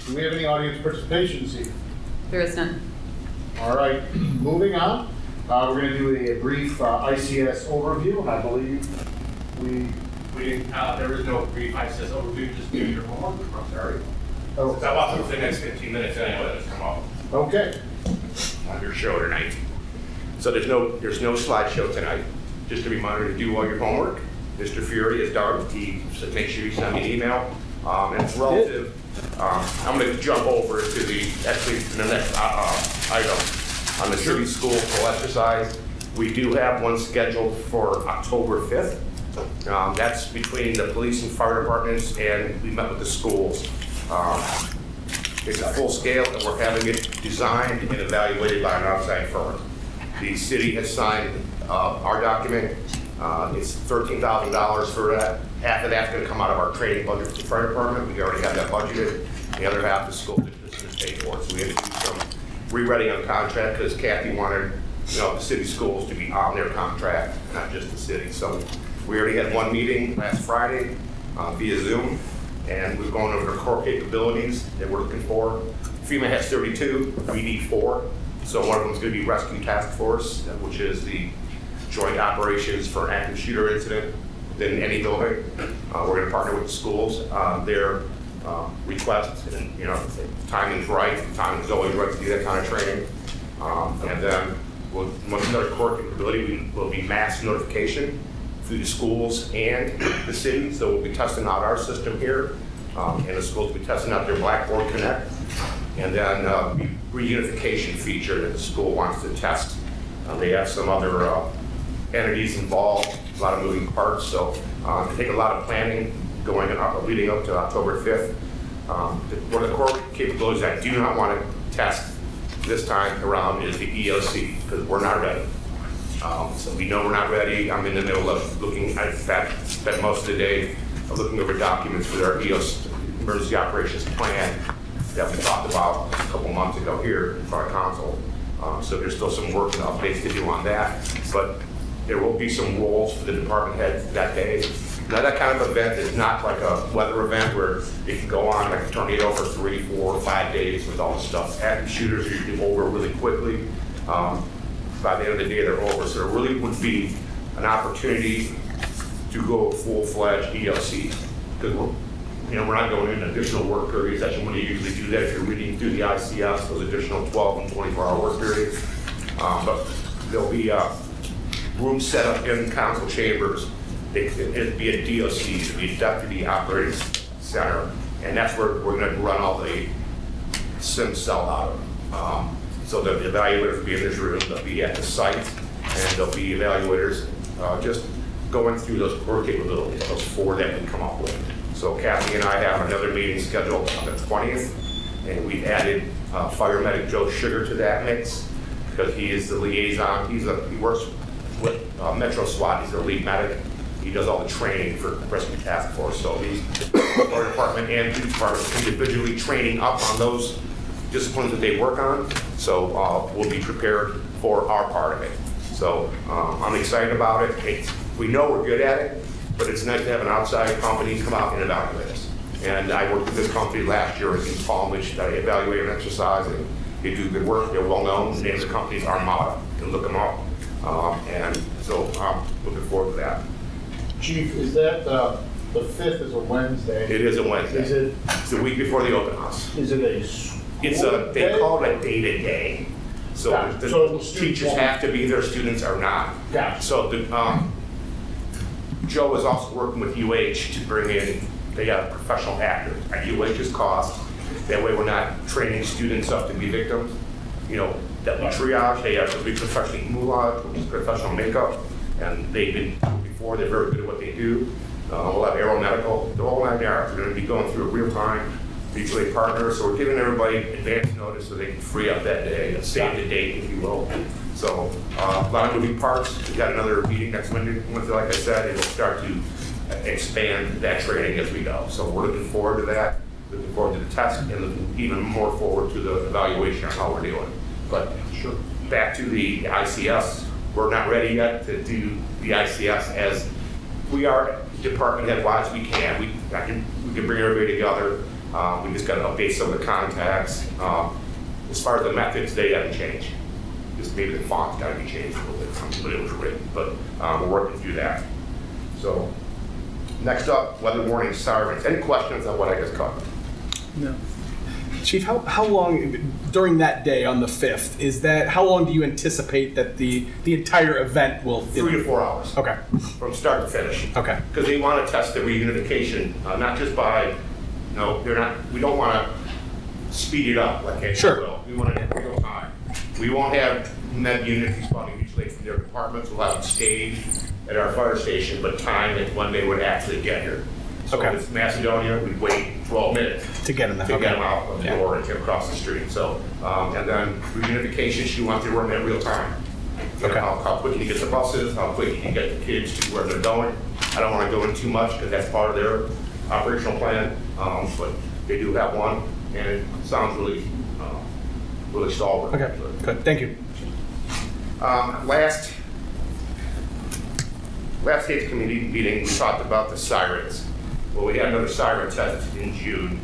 Do we have any audience participation this evening? There is none. All right, moving on. We're going to do a brief ICS overview. I believe there is no brief ICS overview, just do your homework. I'm sorry. Oh. Since I'm up for the next 15 minutes anyway, let's come up Okay. on your show tonight. So there's no slideshow tonight. Just a reminder to do all your homework. Mr. Fury is done. He said make sure you send me an email. And it's relative. I'm going to jump over to the next item on the city school full exercise. We do have one scheduled for October 5th. That's between the police and fire departments, and we met with the schools. It's a full scale, and we're having it designed and evaluated by an outside firm. The city has signed our document. It's $13,000 for that. Half of that's going to come out of our training budget for the fire department. We already have that budgeted. The other half the school district is going to pay for it. So we had to do some rewriting on contract because Kathy wanted, the city schools to be on their contract, not just the city. So we already had one meeting last Friday via Zoom, and we're going over the core capabilities that we're looking for. FEMA has 32, we need 4. So one of them is going to be Rescue Task Force, which is the joint operations for active shooter incident within any building. We're going to partner with the schools. Their requests, and the timing is right. The timing is always right to do that kind of training. And then one another core capability will be mass notification through the schools and the city. So we'll be testing out our system here, and the schools will be testing out their Blackboard Connect. And then reunification feature that the school wants to test. They have some other entities involved, a lot of moving parts. So they take a lot of planning going leading up to October 5th. One of the core capabilities I do not want to test this time around is the EOC, because we're not ready. So we know we're not ready. I'm in the middle of looking, in fact, spent most of the day looking over documents for our EOC, Emergency Operations Plan, that we talked about a couple months ago here in front of council. So there's still some work and updates to do on that. But there will be some roles for the department heads that day. Now that kind of event is not like a weather event where it can go on like a tornado for 3, 4, 5 days with all the stuff. Active shooters are usually over really quickly. By the end of the day, they're over. So there really would be an opportunity to go full-fledged ELC, because we're not going in additional work periods. That's when you usually do that if you're reading through the ICS, those additional 12 and 24-hour work periods. But there'll be room set up in council chambers. It'd be a DOC, it'd be a Deputy Operating Center, and that's where we're going to run all the sim cell out of. So the evaluators will be in this room, they'll be at the site, and there'll be evaluators just going through those core capabilities, those 4 that we come up with. So Kathy and I have another meeting scheduled on the 20th, and we've added Fire Medic Joe Sugar to that mix, because he is the liaison. He works with Metro SWAT, he's their lead medic. He does all the training for Rescue Task Force. So he's the fire department and police department individually training up on those disciplines that they work on. So we'll be prepared for our part of it. So I'm excited about it. We know we're good at it, but it's nice to have an outside company come out and evaluate us. And I worked with this company last year in Palm Beach that I evaluated an exercise, and they do good work. They're well known. The name of the company is Armada. You can look them up. And so I'm looking forward to that. Chief, is that the 5th is a Wednesday? It is a Wednesday. Is it? It's the week before the open house. Is it a They call it a day-to-day. So Gotcha. the So teachers have to be there, students are not. Gotcha. So Joe is also working with UH to bring in, they have professional actors at UH's cost. That way we're not training students up to be victims. That we triage, they have to be professionally moulage, professional makeup, and they've been before, they're very good at what they do. We'll have aeromedical, they're all 9 yards. We're going to be going through a real-time mutual aid partner, so we're giving everybody advance notice so they can free up that day, save the date, if you will. So a lot of moving parts. We've got another meeting next Wednesday, like I said, and we'll start to expand that training as we go. So we're looking forward to that, looking forward to the test, and looking even more forward to the evaluation of how we're doing. But sure, back to the ICS, we're not ready yet to do the ICS as we are department head wise. We can bring everybody together. We just got to update some of the contacts. As far as the methods, they haven't changed. Just maybe the font's got to be changed a little bit from when it was written, but we're working through that. So next up, weather warning sirens. Any questions on what I just covered? No. Chief, how long, during that day on the 5th, how long do you anticipate that the entire event will? 3 to 4 hours. Okay. From start to finish. Okay. Because they want to test the reunification, not just by, we don't want to speed it up like they Sure. will. We want it in real time. We won't have med units responding usually from their departments. We'll have them staged at our fire station, but time is when they would actually get here. So Okay. if it's Macedonia, we'd wait 12 minutes To get them there. to Okay. get them out of the Yeah. door and get across the street. So, and then reunification, she wants to run at real time. You know, Okay. how quick you get the buses, how quick you can get the kids to where they're going. I don't want to go into too much because that's part of their operational plan, but they do have one, and it sounds really, really stalwart. Okay. Good. Thank you. Last day's committee meeting, we talked about the sirens. Well, we had another siren test in June,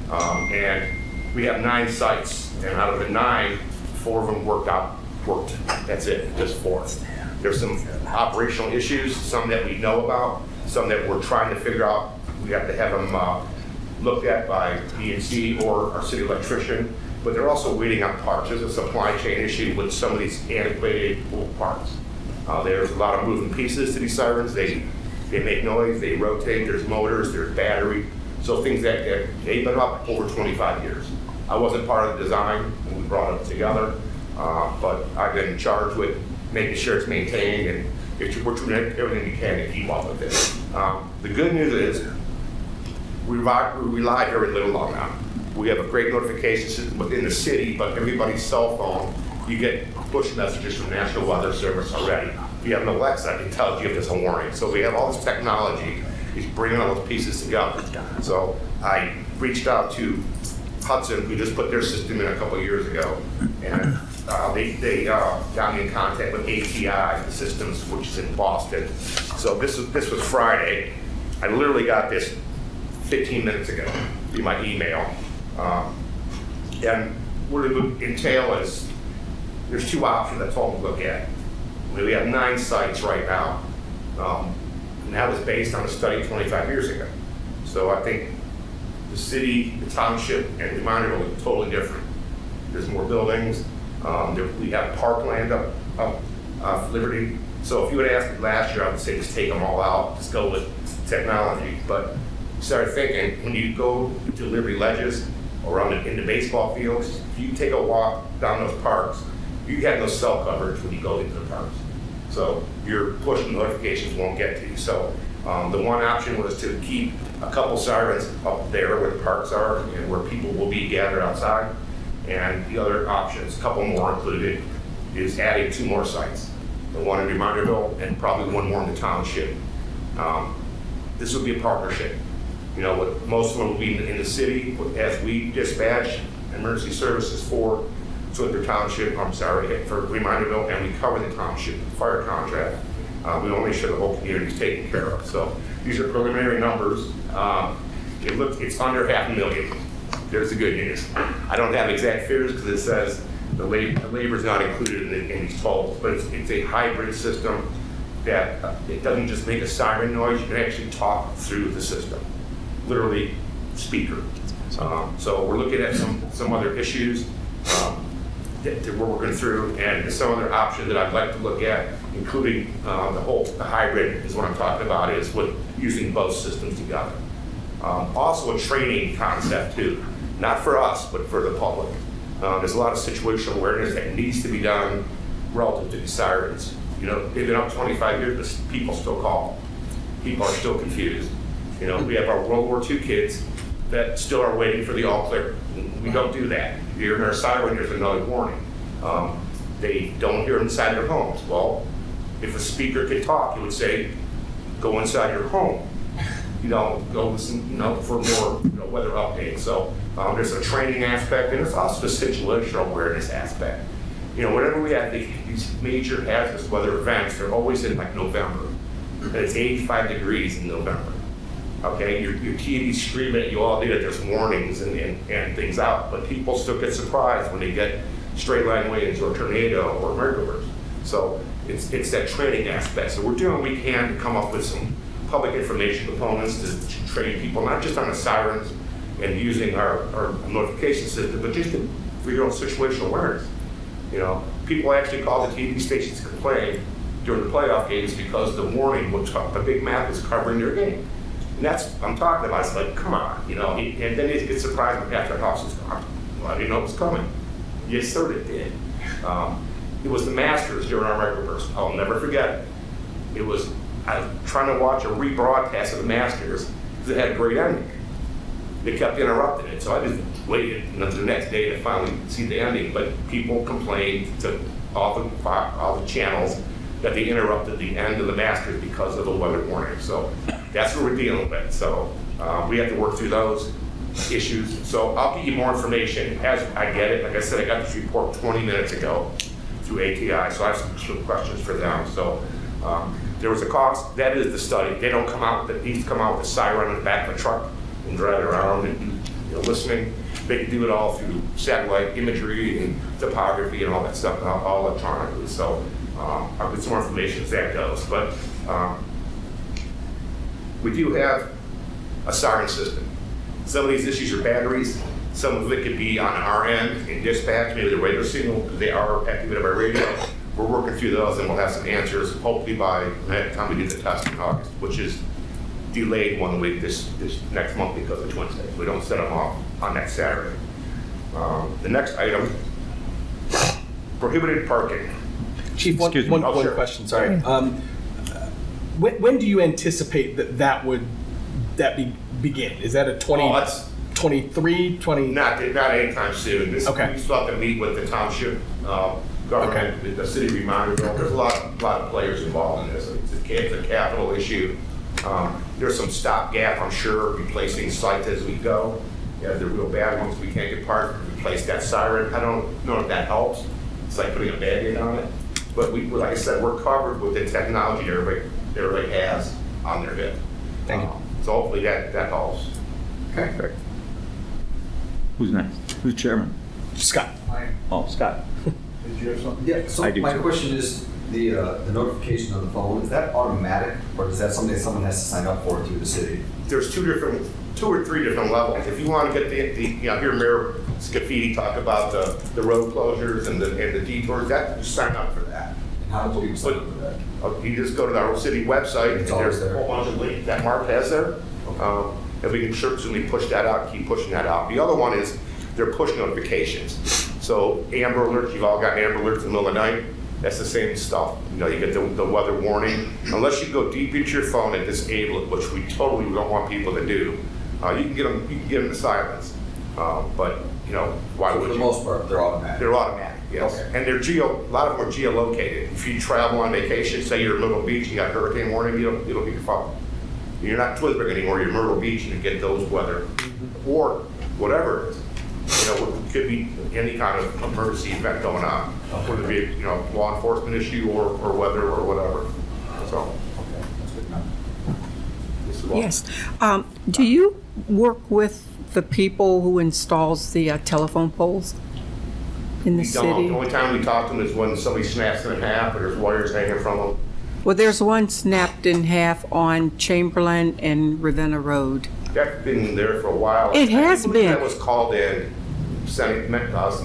and we have 9 sites, and out of the 9, 4 of them worked. That's it, just 4. There's some operational issues, some that we know about, some that we're trying to figure out. We have to have them looked at by E&C or our city electrician, but they're also waiting on parts. There's a supply chain issue with some of these antiquated old parts. There's a lot of moving pieces to these sirens. They make noise, they rotate, there's motors, there's battery. So things that they've been up over 25 years. I wasn't part of the design when we brought it together, but I've been charged with making sure it's maintained, and we're doing everything we can to keep up with it. The good news is we rely very little on them. We have a great notification system within the city, but everybody's cell phone, you get push messages from National Weather Service already. If you have an Alexa, it tells you if there's a warning. So we have all this technology, it's bringing all those pieces together. So I reached out to Hudson, who just put their system in a couple of years ago, and they got me in contact with ATI Systems, which is in Boston. So this was Friday. I literally got this 15 minutes ago through my email. And what it would entail is there's 2 options that's all we look at. We have 9 sites right now, and that was based on a study 25 years ago. So I think the city, the township, and the Monterey are totally different. There's more buildings. We have parkland up Liberty. So if you would ask me last year, I would say just take them all out, just go with technology. But started thinking, when you go to Liberty Ledges or in the baseball fields, if you take a walk down those parks, you have no cell coverage when you go into the parks. So your push notifications won't get to you. So the one option was to keep a couple sirens up there where the parks are and where people will be gathered outside. And the other options, a couple more included, is adding 2 more sites. The one in Reminderville and probably 1 more in the township. This would be a partnership. Most of them will be in the city as we dispatch emergency services for Twinsburg Township, for Reminderville, and we cover the township fire contract. We want to make sure the whole community is taken care of. So these are preliminary numbers. It's under $500,000. There's the good news. I don't have exact figures because it says the labor is not included in these totals, but it's a hybrid system that it doesn't just make a siren noise, you can actually talk through the system. Literally speaker. So we're looking at some other issues that we're working through, and some other options that I'd like to look at, including the hybrid is what I'm talking about, is with using both systems together. Also a training concept too, not for us, but for the public. There's a lot of situational awareness that needs to be done relative to these sirens. They've been up 25 years, but people still call. People are still confused. We have our World War II kids that still are waiting for the all clear. We don't do that. If you're in our siren, there's another warning. They don't hear inside their homes. Well, if a speaker could talk, it would say, go inside your home. Go listen, for more weather updates. So there's a training aspect, and there's also a situational awareness aspect. Whenever we have these major hazardous weather events, they're always in like November. And it's 85 degrees in November. Okay, your TV's screaming at you all day that there's warnings and things out, but people still get surprised when they get straight line winds or tornado or microburst. So it's that training aspect. So we're doing what we can to come up with some public information components to train people, not just on the sirens and using our notification system, but just for your own situational awareness. You know, people actually call the TV stations to complain during the playoff games because the warning, the big map is covering their game. And that's I'm talking about. It's like, come on, you know. And then they get surprised when half their house is gone. Well, I didn't know it was coming. Yes, sir, it did. It was the Masters during our microburst. I'll never forget it. I was trying to watch a rebroadcast of the Masters because it had a great ending. They kept interrupting it, so I just waited until the next day to finally see the ending. But people complained to all the channels that they interrupted the end of the Masters because of the weather warning. So that's what we're dealing with. So we have to work through those issues. So I'll get you more information as I get it. Like I said, I got this report 20 minutes ago through ATI, so I have some questions for them. So there was a cost. That is the study. They don't come out. That needs to come out with a siren on the back of a truck and drive it around and do listening. They can do it all through satellite imagery and topography and all that stuff, all electronically. So I'll get some more information as that goes. But we do have a siren system. Some of these issues are batteries. Some of it could be on our end in dispatch, maybe the radio signal, because they are activated by radio. We're working through those and we'll have some answers hopefully by the time we do the test in August, which is delayed 1 week this next month because of Twinsburg. We don't set them off on that Saturday. The next item, prohibited parking. Chief, one sure. question, sorry. When do you anticipate that begin? Is that a 23, 20? Not anytime soon. Okay. We still have to meet with the township government, the city of Reminderville. There's a lot of players involved in this. It's a capital issue. There's some stopgap, I'm sure, replacing sites as we go. Yeah, the real bad ones, we can't get parked, replace that siren. I don't know if that helps. It's like putting a Band-Aid on it. But like I said, we're covered with the technology everybody has on their hip. Thank you. So hopefully that helps. Okay. Who's next? Who's chairman? Scott. Oh, Scott. Did you have something? Yeah, so I do my too. question is, the notification on the phone, is that automatic, or is that something someone has to sign up for through the city? There's two or three different levels. If you want to get hear Mayor Scafidi talk about the road closures and the detours, you sign up for that. And how do people sign up for that? You just go to our city website, It's and there's always a there. whole bunch of links that Mark has there. And we can certainly push that out, keep pushing that out. The other one is they're push notifications. So Amber Alerts, you've all got Amber Alerts in the middle of the night. That's the same stuff. You know, you get the weather warning. Unless you go deep into your phone and disable it, which we totally don't want people to do, you can get them to silence. But you know, why So would for the you? most part, they're automatic. They're automatic, yes. Okay. And a lot of them are geolocated. If you travel on vacation, say you're in Myrtle Beach, you got hurricane warning, it'll be your phone. You're not Twinsburg anymore, you're Myrtle Beach, and you get those weather, or whatever it is. You know, it could be any kind of emergency event going on, whether it be, you know, law enforcement issue or weather or whatever. So. Okay, that's good enough. this is all. Yes. Do you work with the people who installs the telephone poles in the We don't. The city? only time we talk to them is when somebody snaps them in half or there's wires hanging from them. Well, there's one snapped in half on Chamberlain and Ravenna Road. That's been there for a while. It has I believe been. That was called in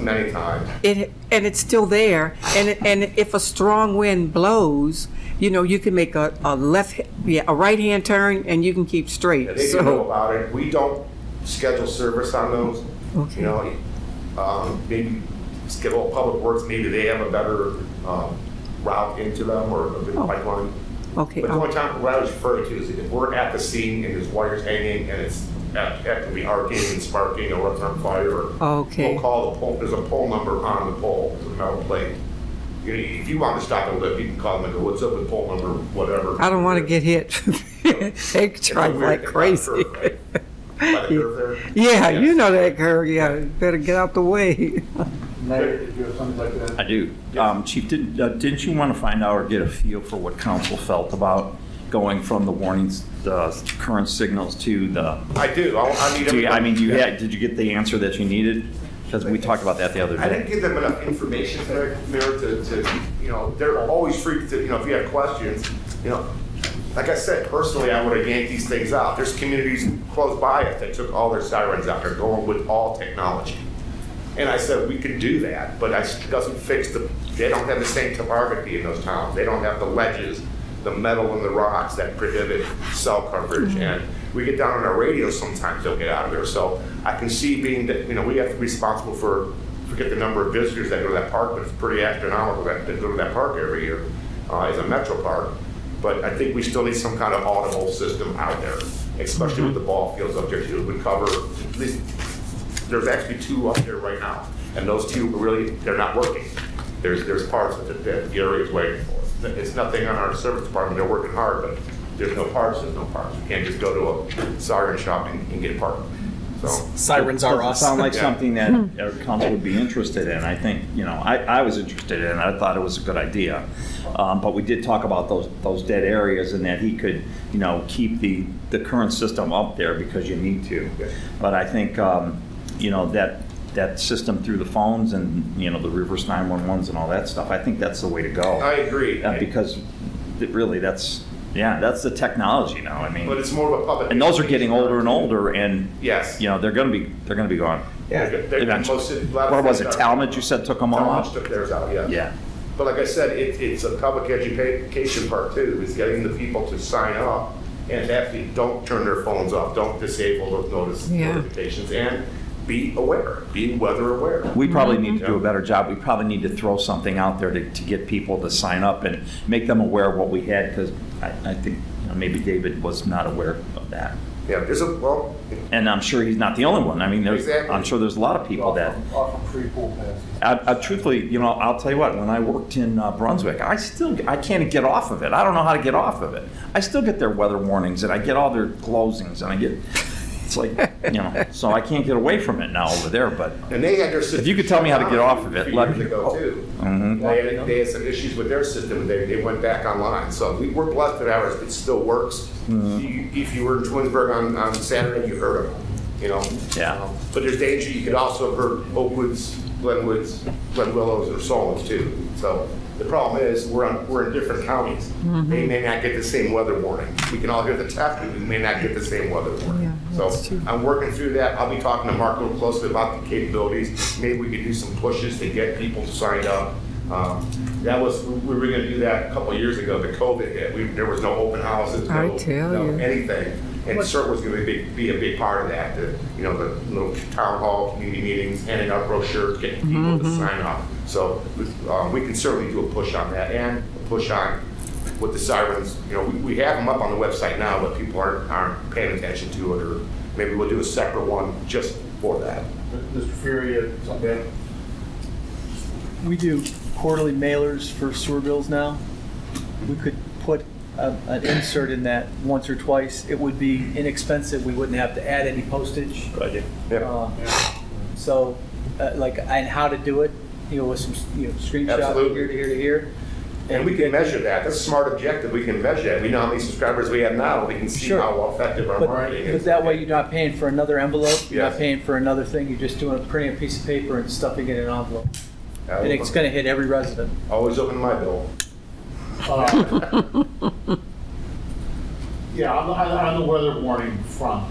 many times. And it's still there. And if a strong wind blows, you know, you can make a right-hand turn and you can keep straight. Yeah, they do know about it. We don't schedule service on those. Okay. You know, maybe schedule public works. Maybe they have a better route into them or a big pipeline. Okay. But the only time what I was referring to is if we're at the scene and there's wires hanging and it's actively arcing and sparking or it's on fire. Okay. We'll call the pole. There's a pole number on the pole. There's a metal plate. You know, if you want to stop and lift, you can call them and go, "What's up with pole number, whatever." I don't want to get hit. They It's a drive weird like thing, crazy. by the curve, right? By the curve there. Yeah, Yes. you know that curve. Yeah, better get out the way. Mayor, did you have something like that? I do. Yes. Chief, didn't you want to find out or get a feel for what council felt about going from the warnings, the current signals to the, I do. I need do you, I everybody- mean, did you get the answer that you needed? Because we talked about that the other I didn't day. give them enough information there, Mayor, to, they're always free to, if you have questions, like I said, personally, I would have yanked these things out. There's communities close by us that took all their sirens out. They're going with all technology. And I said, we could do that, but it doesn't fix they don't have the same topography in those towns. They don't have the ledges, the metal and the rocks that prohibit cell coverage. And we get down on our radio sometimes, they'll get out of there. So I can see being that, we have to be responsible for, forget the number of visitors that go to that park, but it's pretty astronomical that go to that park every year as a metro park. But I think we still need some kind of audible system out there, especially with the ball fields up there too. It would cover, at least, there's actually 2 up there right now. And those 2 really, they're not working. There's parts that Gary is waiting for. It's nothing on our service department, they're working hard, but there's no parts, there's no parts. You can't just go to a siren shop and get a part. So, Sirens are Doesn't us. sound like Yeah. something that our council would be interested in. I think, I was interested in it. I thought it was a good idea. But we did talk about those dead areas and that he could, keep the current system up there because you need to. Yeah. But I think, that system through the phones and, the reverse 911s and all that stuff, I think that's the way to go. I agree. Because really, that's the technology now. I mean, But it's more of a public. and those are getting older and older, and Yes. they're going to be gone. Yeah. Eventually. A lot of What was it? things are- Talmadge, you said, took them all Talmadge off? took theirs out, yes. Yeah. But like I said, it's a public education part too, is getting the people to sign up and actually don't turn their phones off, don't disable those Yeah. notifications, and be aware, be weather aware. We probably need to do a better job. We probably need to throw something out there to get people to sign up and make them aware of what we had, because I think maybe David was not aware of that. Yeah, And I'm sure he's not the only one. I mean, Exactly. I'm sure there's a lot of people that. Offer free pool passes. I truthfully, I'll tell you what. When I worked in Brunswick, I can't get off of it. I don't know how to get off of it. I still get their weather warnings, and I get all their closings, and I get. It's like, so I can't get away from it now over there. But and they had their system. if you could tell me how to get off of it, a few let years me. ago too. Mhm. They had some issues with their system, they went back online. So we're blessed that ours, it still works. If you were in Twinsburg on Saturday, you heard them, Yeah. But there's danger, you could also have heard Oakwoods, Glenwoods, Glen Willows, or Solons too. So the problem is, we're in different counties. They may not get the same weather warning. We can all hear the test, but we may not get the same weather warning. Yeah, So that's true. I'm working through that. I'll be talking to Mark a little closely about the capabilities. Maybe we could do some pushes to get people signed up. We were gonna do that a couple of years ago, the COVID hit. There was no open houses, I no tell you. anything. And CERT was gonna be a big part of that, the little town hall, community meetings, handing out brochures, getting people to sign up. So we can certainly do a push on that and a push on with the sirens. We have them up on the website now, but people aren't paying attention to it, or maybe we'll do a separate one just for that. Mr. Fury, something? We do quarterly mailers for sewer bills now. We could put an insert in that once or twice. It would be inexpensive. We wouldn't have to add any postage. Good idea. So, and how to do it, with some, screenshot Absolutely. here to here to here. And we can measure that. That's a smart objective. We can measure that. We know how many subscribers we have now. We can see Sure. how effective our marketing But is. that way you're not paying for another envelope. You're Yes. not paying for another thing. You're just printing a piece of paper and stuffing it in an envelope. And it's going to hit every resident. Always open my bill. Yeah, on the weather warning front,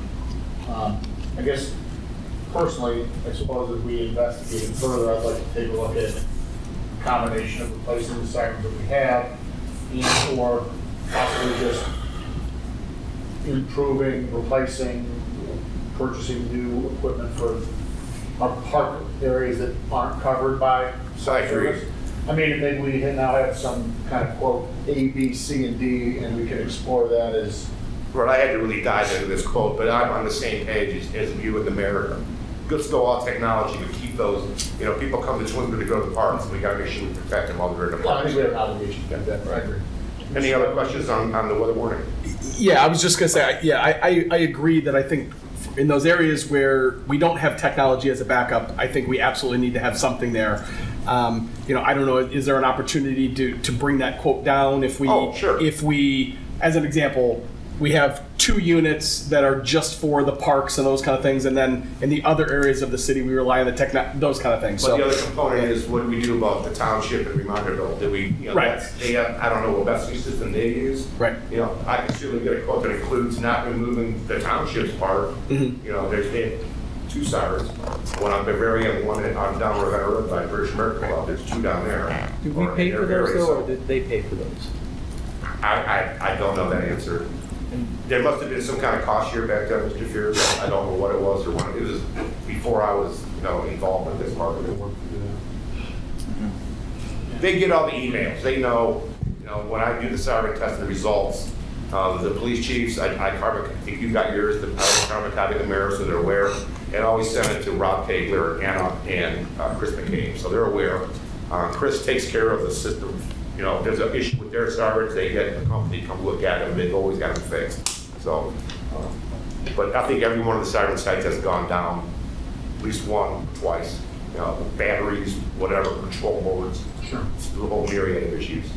I guess personally, I suppose if we investigate it further, I'd like to take a look at a combination of replacing the sirens that we have and or possibly just improving, replacing, purchasing new equipment for our park areas that aren't covered by I agree. service. I mean, maybe we now have some kind of quote A, B, C, and D, and we can explore that as. Right, I had to really dive into this quote, but I'm on the same page as you and the mayor. Let's go all technology, but keep those, people come to Twinsburg to go to the parks, and we gotta make sure we protect them while they're in the Well, I think we parks. have an obligation to do that, right? Any other questions on the weather warning? Yeah, I was just gonna say, I agree that I think in those areas where we don't have technology as a backup, I think we absolutely need to have something there. I don't know, is there an opportunity to bring that quote down if we Oh, sure. if we as an example, we have 2 units that are just for the parks and those kind of things, and then in the other areas of the city, we rely on those kind of things. But the other component is what do we do about the township and Remonderville? Do we, Right. they have, I don't know what best system they use. Right. I can certainly get a quote that includes not removing the township's part. There's been 2 sirens, one on Bavaria and one on down Ravenna Road by British American Club. There's 2 down there. Do we Or pay in for their those area, though, or so did they pay for those? I don't know that answer. There must have been some kind of cost share back then, Mr. Fears. I don't know what it was or when. It was before I was, involved with this part of it. They get all the emails. They know, when I do the siren test and the results, the police chiefs, I think you got yours, the carbon copy of the mayor, so they're aware. And always send it to Rob Kagler, Anna, and Chris McCabe, so they're aware. Chris takes care of the system. If there's an issue with their sirens, they get a company to come look at them. They've always got them fixed. So, but I think every one of the siren sites has gone down at least one, twice. Batteries, whatever, control boards. Sure. It's the whole myriad of issues.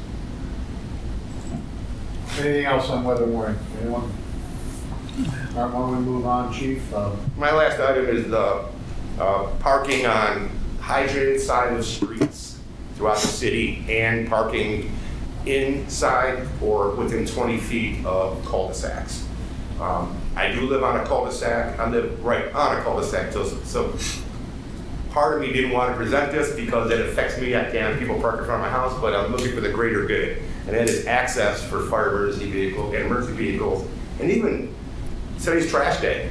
Anything else on weather warning? Anyone? All right, why don't we move on, Chief? My last item is the parking on hydrated side of streets throughout the city and parking inside or within 20 feet of cul-de-sacs. I do live on a cul-de-sac. I live right on a cul-de-sac, so part of me didn't want to present this because it affects me. I can't have people park in front of my house, but I'm looking for the greater good, and that is access for fire emergency vehicles and emergency vehicles, and even today's trash day.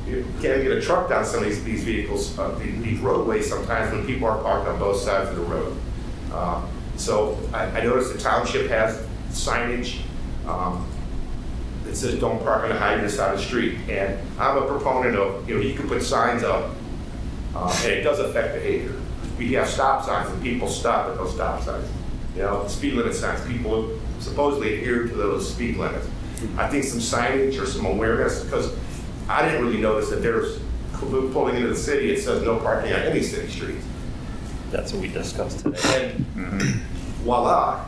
You can't get a truck down some of these vehicles, these roadways sometimes when people are parked on both sides of the road. So I noticed the township has signage that says don't park on the hydrant side of the street. And I'm a proponent of, you can put signs up and it does affect behavior. We have stop signs and people stop at those stop signs. Speed limit signs, people supposedly adhere to those speed limits. I think some signage or some awareness, because I didn't really notice that there's pulling into the city, it says no parking on any city streets. That's what we discussed today. And voila,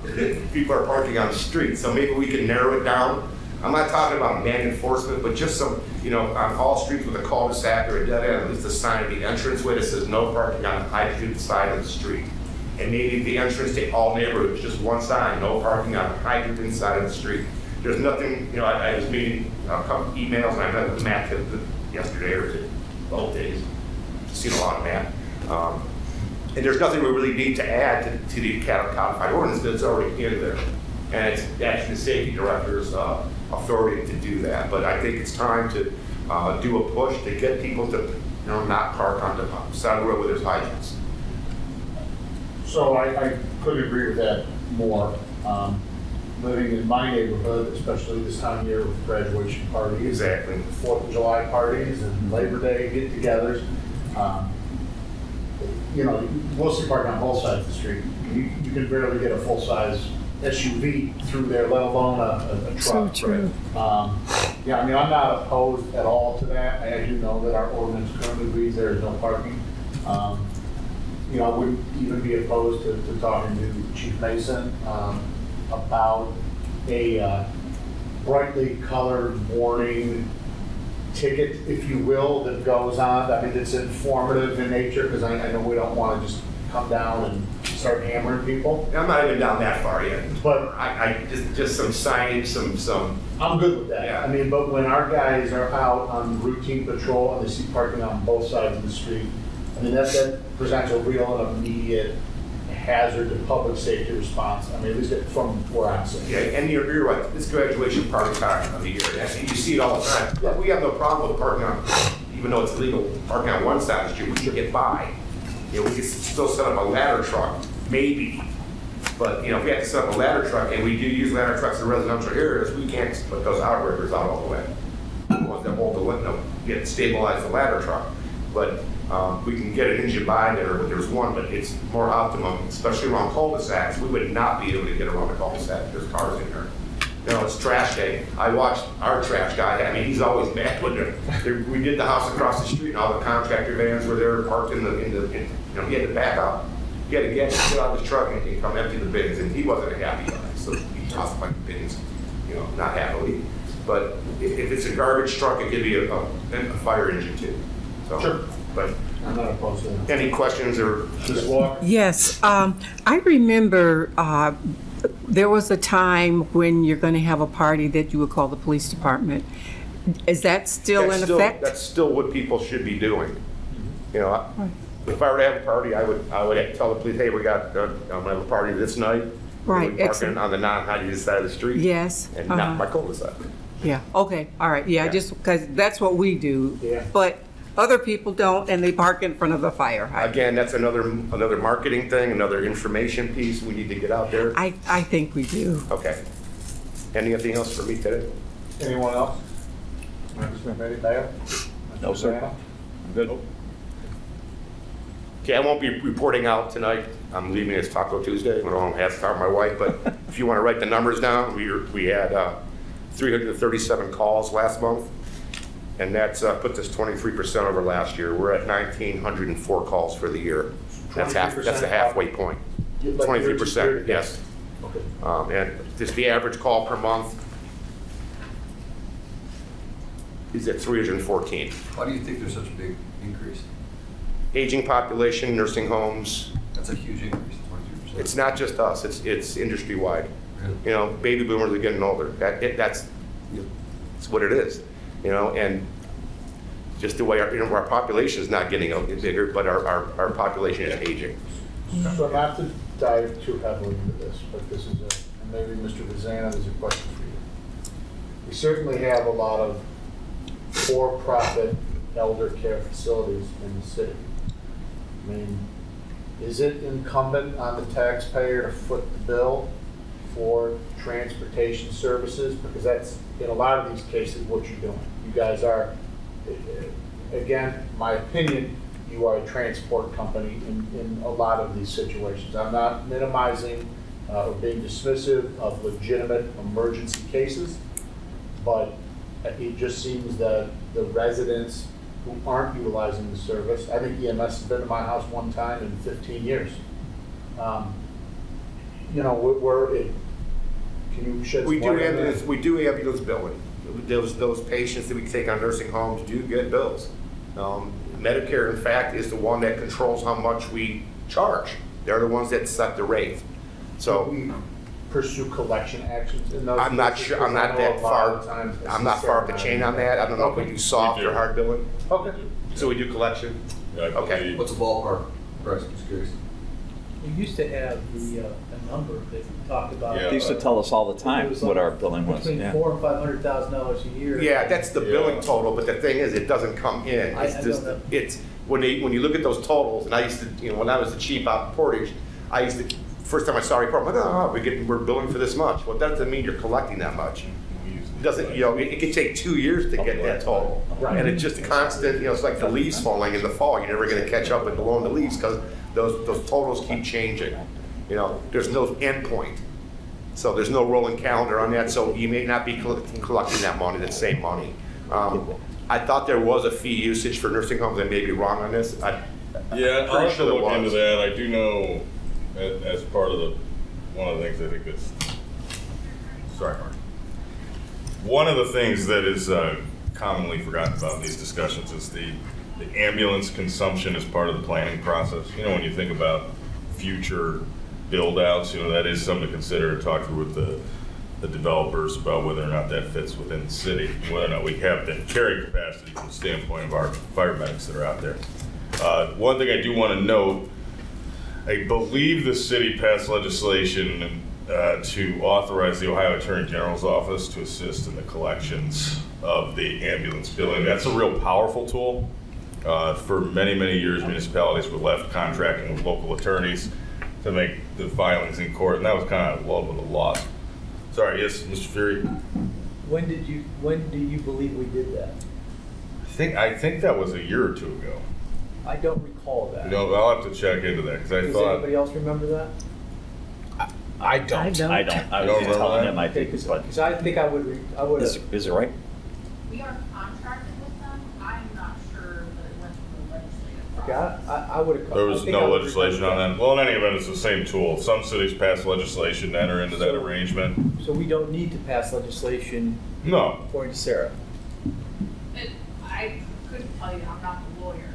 people are parking on the street. So maybe we can narrow it down. I'm not talking about man enforcement, but just some, on all streets with a cul-de-sac or a dead end, at least a sign at the entranceway that says no parking on the hydrant side of the street. And maybe the entrance to all neighborhoods, just one sign, no parking on the hydrant side of the street. There's nothing, I was meeting a couple emails and I met with Matt yesterday or both days. Seen a lot of Matt. And there's nothing we really need to add to the codified ordinance that's already in there. And it's actually the safety director's authority to do that. But I think it's time to do a push to get people to not park on the side of the road where there's hydrants. So I couldn't agree with that more. Living in my neighborhood, especially this time of year with graduation parties. Exactly. 4th of July parties and Labor Day get-togethers. We'll see parking on both sides of the street. You can barely get a full-size SUV through there, let alone a truck. So true. I'm not opposed at all to that. I do know that our ordinance currently reads there is no parking. I wouldn't even be opposed to talking to Chief Mason about a brightly colored warning ticket, if you will, that goes on. I mean, it's informative in nature, because I know we don't want to just come down and start hammering people. I'm not even down that far yet. But I just some signage, some. I'm good with that. Yeah. But when our guys are out on routine patrol and they see parking on both sides of the street, that presents a real and immediate hazard to public safety response. At least from where I'm sitting. Yeah, and you're right. It's graduation party time of the year. I think you see it all the time. Yeah, we have no problem with parking on, even though it's illegal, parking on one side of the street. We should get by. We can still set up a ladder truck, maybe. But if we have to set up a ladder truck, and we do use ladder trucks in residential areas, we can't put those outriggers out all the way. The ones that hold the window, stabilize the ladder truck. But we can get an engine by there, but there's one, but it's more optimum, especially around cul-de-sacs. We would not be able to get around the cul-de-sac. There's cars in there. It's trash day. I watched our trash guy. He's always mad when we did the house across the street, and all the contractor vans were there parked in the he had to back up. He had to get out of his truck and come empty the bins, and he wasn't happy about it. So he tossed my bins. not happily. But if it's a garbage truck, it could be a fire engine too. So, Sure. But I'm not opposed to that. any questions or? Ms. Walker? Yes, I remember there was a time when you're going to have a party that you would call the police department. Is that still in effect? That's still what people should be doing. You know, if I were to have a party, I would tell the police, hey, we got, I'm gonna have a party this night. Right, We're parking excellent. on the non-highway side of the street. Yes. And not my cul-de-sac. Yeah, okay, all right, yeah, Yeah. just because that's what we do. Yeah. But other people don't, and they park in front of the fire hydrant. Again, that's another marketing thing, another information piece we need to get out there. I think we do. Okay. Anything else for me today? Anyone else? Mr. Mayor? No, sir. I'm good. Okay, I won't be reporting out tonight. I'm leaving this Taco Tuesday. I don't have to talk to my wife, but if you want to write the numbers down, we had 337 calls last month, and that's put us 23% over last year. We're at 1,904 calls for the year. That's the halfway point. 23%, yes. Okay. And just the average call per month is at 314. Why do you think there's such a big increase? Aging population, nursing homes. That's a huge increase, 23%. It's not just us, it's industry-wide. Really? You know, baby boomers are getting older. That's what it is, you know, and just the way our population is not getting bigger, but our population is aging. So not to dive too heavily into this, but this is and maybe Mr. Vazana, there's a question for you. We certainly have a lot of for-profit elder care facilities in the city. I mean, is it incumbent on the taxpayer to foot the bill for transportation services? Because that's, in a lot of these cases, what you're doing. You guys are, again, my opinion, you are a transport company in a lot of these situations. I'm not minimizing or being dismissive of legitimate emergency cases, but it just seems that the residents who aren't utilizing the service, I think EMS has been to my house one time in 15 years. You know, can you shed some We light on that? do ambulance billing. Those patients that we take on nursing homes do get bills. Medicare, in fact, is the one that controls how much we charge. They're the ones that set the rate. So we pursue collection actions in those? I'm not cases? sure, I'm Because I not know that a lot far, of times it's I'm not far up the chain on that. I don't know if we do soft or hard billing. Okay. So we do collection? Yeah, I Okay. believe- What's the ballpark price? I'm just curious. We used to have a number that we talked about. Yeah. They used to tell us all the It time was what like our billing was. Between Yeah. $400,000 and $500,000 a year. Yeah, that's the billing Yeah. total, but the thing is, it doesn't come in. I It's don't just, know. it's, when you look at those totals, and I used to, when I was the chief out in Portage, first time I saw a report, I'm like, we're billing for this much. Well, that doesn't mean you're collecting that much. It doesn't, it could take 2 years to get that total. Right. And it's just constant, it's like the leaves falling in the fall. You're never gonna catch up with blowing the leaves because those totals keep changing. There's no end point. So there's no rolling calendar on that, so you may not be collecting that money, that same money. I thought there was a fee usage for nursing homes. I may be wrong on this. Yeah, pretty I'll have to sure there look into was. that. I do know, as part of one of the things I think that's, sorry, Mark. One of the things that is commonly forgotten about in these discussions is the ambulance consumption as part of the planning process. When you think about future build-outs, that is something to consider and talk through with the developers about whether or not that fits within the city, whether or not we have the carrying capacity from the standpoint of our fire medics that are out there. One thing I do want to note, I believe the city passed legislation to authorize the Ohio Attorney General's office to assist in the collections of the ambulance billing. That's a real powerful tool. For many, many years, municipalities were left contracting with local attorneys to make the filings in court, and that was kind of love of the law. Sorry, yes, Mr. Fury? When do you believe we did that? I think that was a year or two ago. I don't recall that. I'll have to check into that, because I Does thought, anybody else remember that? I don't. I don't. I don't. I You don't was remember telling that? him, I think, but Because I think I would is have. it right? We are contracted with them. I'm not sure that it went through the legislative Yeah, I would have. There was no legislation on that. Well, in any event, it's the same tool. Some cities pass legislation to enter into that arrangement. So we don't need to pass legislation, No. according to Sarah. I couldn't tell you, I'm not the lawyer,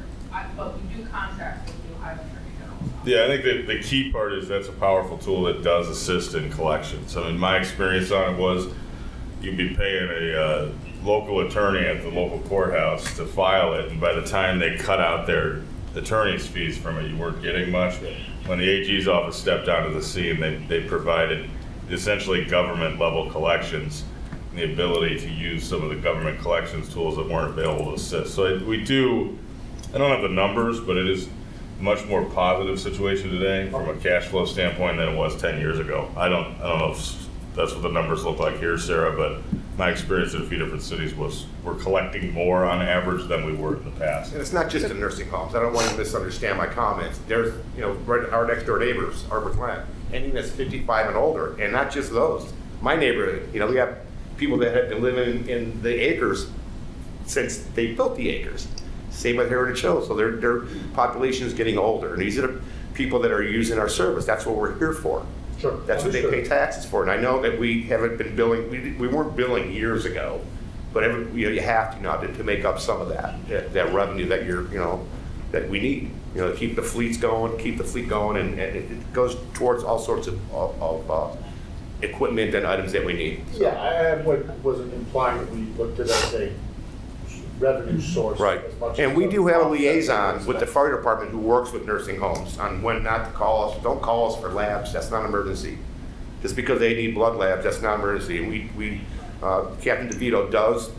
but we do contract with the Ohio Attorney General's office. Yeah, I think that the key part is that's a powerful tool that does assist in collections. I mean, my experience on it was you'd be paying a local attorney at the local courthouse to file it, and by the time they cut out their attorney's fees from it, you weren't getting much. When the AG's office stepped onto the scene, they provided essentially government-level collections and the ability to use some of the government collections tools that weren't available to assist. So we do, I don't have the numbers, but it is a much more positive situation today from a cash flow standpoint than it was 10 years ago. I don't know if that's what the numbers look like here, Sarah, but my experience in a few different cities was we're collecting more on average than we were in the past. And it's not just the nursing homes. I don't want to misunderstand my comments. There's, right, our next door neighbors, Arbor Glen, anything that's 55 and older, and not just those. My neighborhood, we have people that have been living in the acres since they built the acres. Same with Heritage Hills. So their population is getting older, and these are the people that are using our service. That's what we're here for. Sure. That's what they pay taxes for. And I know that we haven't been billing, we weren't billing years ago, but you have to now to make up some of that revenue that that we need, to keep the fleets going, and it goes towards all sorts of equipment and items that we need. Yeah, I wasn't implying that we looked at it as a revenue source. Right. as much And as we do have a offset liaison with the expense. fire department who works with nursing homes on when not to call us. Don't call us for labs, that's not an emergency. Just because they need blood labs, that's not an emergency. And Captain DeVito does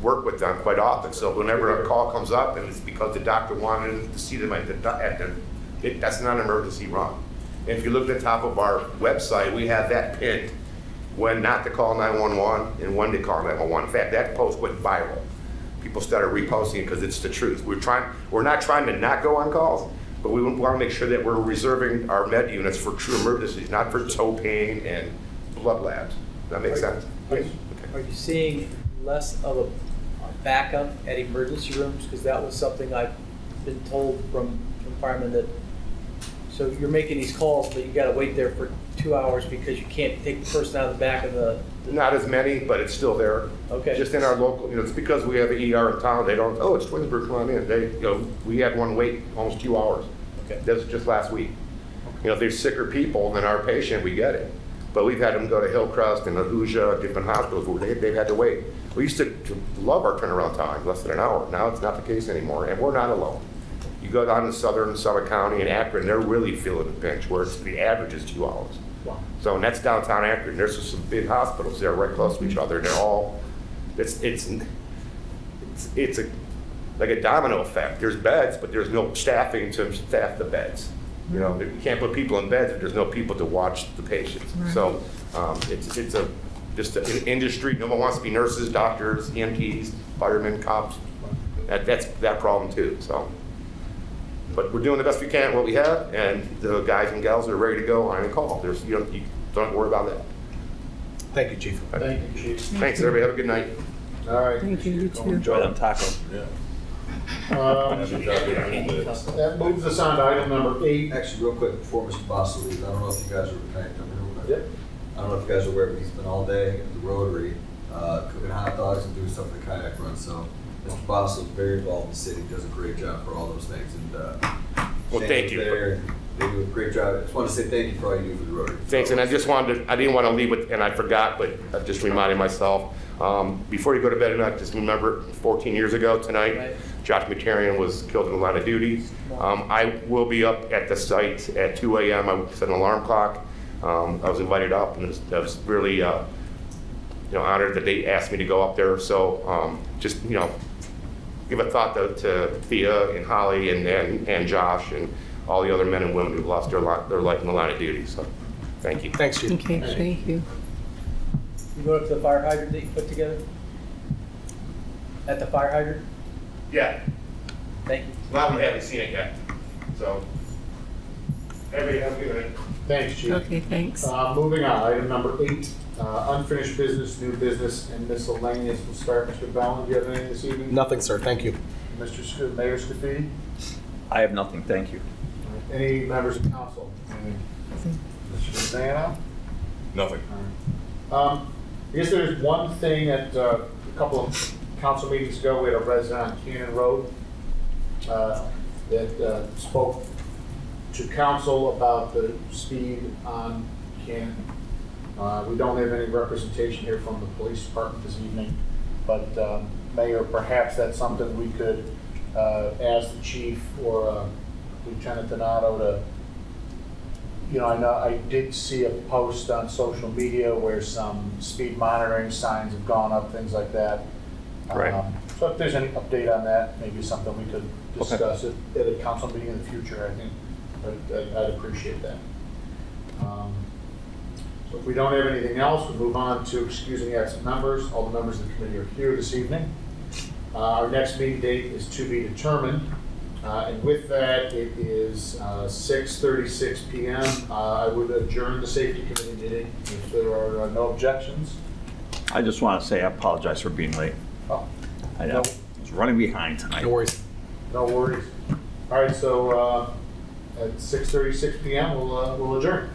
work with them quite often. So whenever a call comes up and it's because the doctor wanted to see them that's not an emergency run. And if you look at the top of our website, we have that pinned when not to call 911 and when to call 911. In fact, that post went viral. People started reposting it because it's the truth. We're not trying to not go on calls, but we want to make sure that we're reserving our med units for true emergencies, not for toe pain and blood labs. Does that make sense? Yes. Are you seeing less of a backup at emergency rooms? Because that was something I've been told from firemen that, so you're making these calls, but you gotta wait there for 2 hours because you can't take the person out of the back of the. Not as many, but it's still there. Okay. Just in our local, it's because we have an ER in town, they don't, it's Twinsburg, come on in. We had one wait almost 2 hours. Okay. That was just last week. If there's sicker people than our patient, we get it. But we've had them go to Hillcrest and Ahuja, different hospitals where they've had to wait. We used to love our turnaround time, less than an hour. Now it's not the case anymore, and we're not alone. You go down to southern Summit County and Akron, they're really feeling the pinch, where the average is 2 hours. Wow. So, and that's downtown Akron. There's some big hospitals there right close to each other. They're all, it's like a domino effect. There's beds, but there's no staffing to staff the beds. You can't put people in beds if there's no people to watch the patients. Right. So it's just an industry. No one wants to be nurses, doctors, EMTs, firemen, cops. That's that problem too. So, but we're doing the best we can what we have, and the guys and gals are ready to go on any call. You don't worry about that. Thank you, Chief. Thank you, Chief. Thanks, everybody. Have a good night. All right. Thank you, you too. Enjoy them tacos. That moves us on to item number 8. Actually, real quick, before Mr. Boss leaves, I don't know if you guys are, can I jump in real quick? Yep. I don't know if you guys are aware, but he's been all day at the Rotary, cooking hot dogs and doing stuff at the kayak run, so Mr. Boss is very involved in the city, does a great job for all those things, and, Well, Shane thank was you. there, and they do a great job. I just wanted to say thank you for all you do for the Rotary. Thanks, and I didn't want to leave with, and I forgot, but I just reminded myself, before you go to bed tonight, just remember 14 years ago tonight, Right. Josh Materian was killed in the line of duty. I will be up at the site at 2 a.m. I set an alarm clock. I was invited up, and I was really honored that they asked me to go up there. So just give a thought to Thea and Holly and Josh and all the other men and women who lost their life in the line of duty. So thank you. Thanks, Chief. Okay, thank you. You go up to the fire hydrant that you put together? At the fire hydrant? Yeah. Thank you. A lot of them haven't seen it yet. So everybody have a good night. Thanks, Chief. Okay, thanks. Moving on, item number 8, unfinished business, new business, and miscellaneous. We'll start, Mr. Bellin. Do you have anything this evening? Nothing, sir. Thank you. Mayor Scafidi? I have nothing, thank you. Any members of council? Mr. Zano? Nothing. I guess there's one thing that a couple of council meetings ago, we had a resident on Cannon Road that spoke to council about the speed on Cannon. We don't have any representation here from the police department this evening, but Mayor, perhaps that's something we could ask the chief or Lieutenant Donato to, you know, I did see a post on social media where some speed monitoring signs have gone up, things like that. Right. So if there's any update on that, maybe something we could discuss at a council meeting in the future, I think I'd appreciate that. So if we don't have anything else, we'll move on to excusing absent members. All the members of the committee are here this evening. Our next meeting date is to be determined. And with that, it is 6:36 p.m. I would adjourn the safety committee meeting if there are no objections. I just want to say I apologize for being late. Oh, I was running behind tonight. No worries. no worries. All right, so at 6:36 p.m. we'll adjourn.